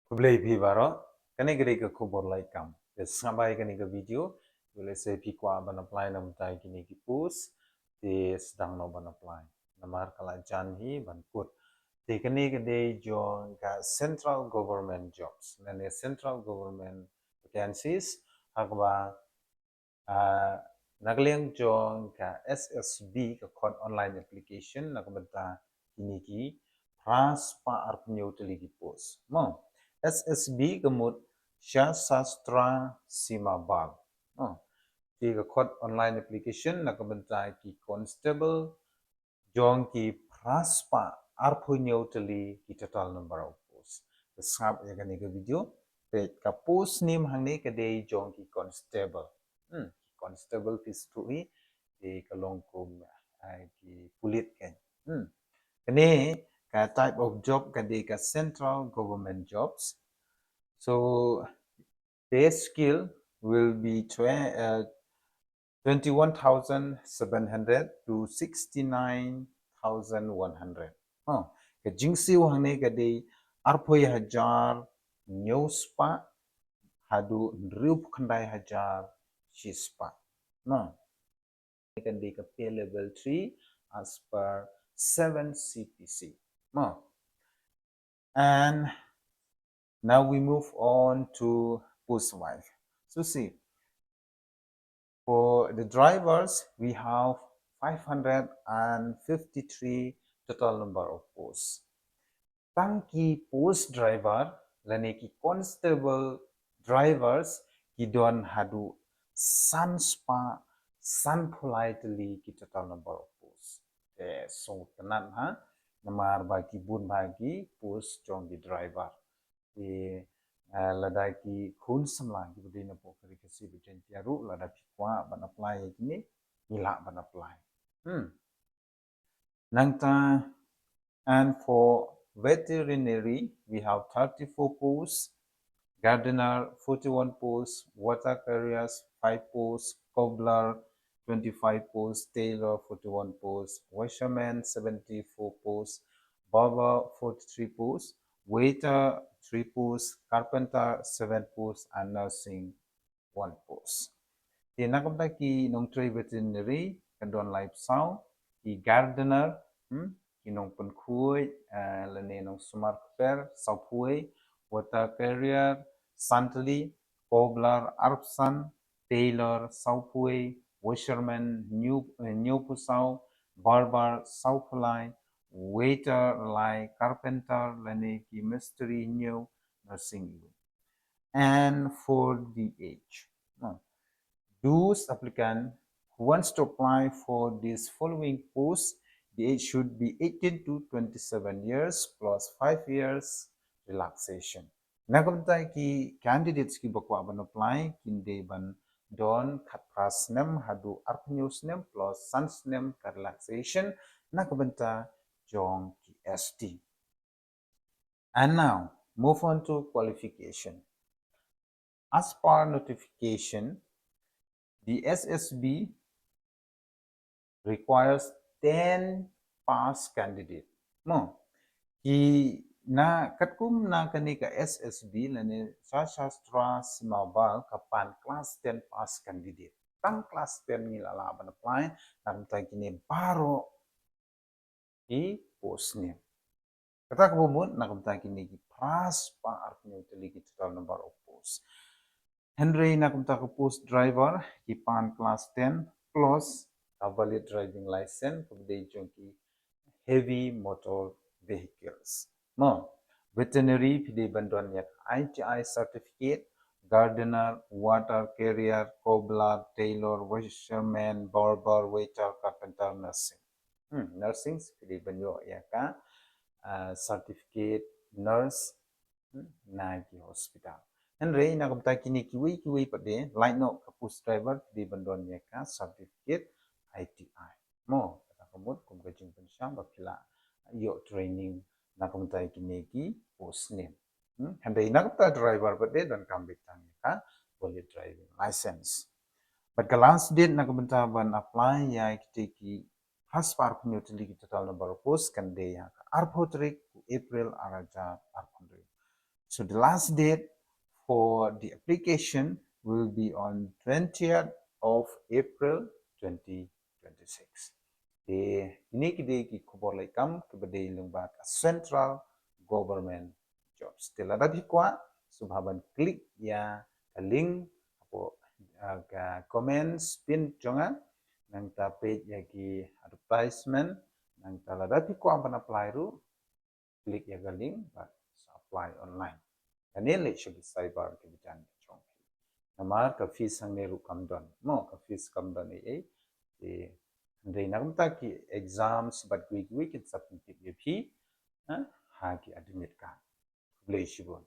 Kublai pi baro kani gari ka kubor Laitkam sampai kani ka video boleh saya pikwa ban apply nam tai kini ki post di sedang no ban apply namar kala janhi ban put di kani gede jo ka central government jobs nane central government vacancies hakba nagliang jo ka SSB ka code online application nakabenta kini ki pras pa arpnyo teligi post mo SSB kemud Sastra Simabal. Di code online application nak bentai ki constable jong ki praspa arpunyo teli ki total number of posts. Kesab ya kan ke video pet ka post nim hang ni ke dei jong ki constable. Constable pistui di kalongkum ki pulit kan. Kini type of job kadi ka central government jobs. So their skill will be 21,700 to 69,100. Ke jingsi wang ne kadi arpoi hajar nyospa hadu rup kandai hajar shispa. Kadi ke pay level 3 as per 7 CPC. And now we move on to post-wife. So see, for the drivers, we have 553 total number of posts. Tangki post driver, laneki constable drivers, kidon hadu sanspa san politely ki total number of posts. So tenan ha, namar bagi bun bagi post jong di driver. Ladai ki khun samlang ki budi na pokari kasi bijen tiaru ladai pikwa ban apply ini nila ban apply. Nangta and for veterinary we have 34 posts, gardener 41 posts, water carriers 5 posts, cobbler 25 posts, tailor 41 posts, washerman 74 posts, barber 43 posts, waiter 3 posts, carpenter 7 posts, and nursing 1 post. Di nakamta ki nong trade veterinary kandon life sound, ki gardener, ki nong penkui, lene nong sumar per, saupui, water carrier, santli, cobbler, arpsan, tailor, saupui, washerman, new pusau, barber, saupulai, waiter like carpenter lane ki mystery new nursing. And for the age, those applicant who wants to apply for this following post, the age should be 18 to 27 years plus 5 years relaxation. Nakamta ki candidates ki bakwa ban apply kinde ban don khatras nem hadu arpnews nem plus sans nem ka relaxation nakabanta jong ki ST. And now move on to qualification. As per notification, the SSB requires 10 pass candidate. Ki na katkum na kani ka SSB lani Sastra Simabal kapan class 10 pass candidate. Tang class 10 ni lala ban apply nam ta kini baro i post ni. Kata kabumut na kumta kini ki pras pa arpnyo teli ki total number of posts. Henry na kumta ko post driver ki pan class 10 plus a valid driving license kubde ki heavy motor vehicles. Veterinary pide bandon yak ITI certificate, gardener, water carrier, cobbler, tailor, washerman, barber, waiter, carpenter, nursing. Nursing pide banyo yaka certificate nurse na ki hospital. Henry na kumta kini kiwi pade line no kapus driver pide bandon yaka certificate ITI. Kamut kum kajing pensyam bakila yo training na kumta kini ki post name. Henry na kumta driver pade dan kambit tanya ka boleh driving license. But the last date na kumta ban apply ya ki has par penutili ki total number of post kan de ya arpotrik April araja arpondri. So the last date for the application will be on 20th of April 2026. Ini kita kubur laikam kepada lembag central government jobs. Setelah tadi kuat, subhaban klik ya link apo comments pin jongan nang ta page ya ki advertisement nang ta tadi kuat pan apply ru klik ya link but apply online. Kani le shogi cyber ke bijan chong. Namar ka fees sang ne ru kam don. Mo ka fees kam don e Andai nakumta ki exams but week it submit ye phi ha ki admit ka. Bleshibon.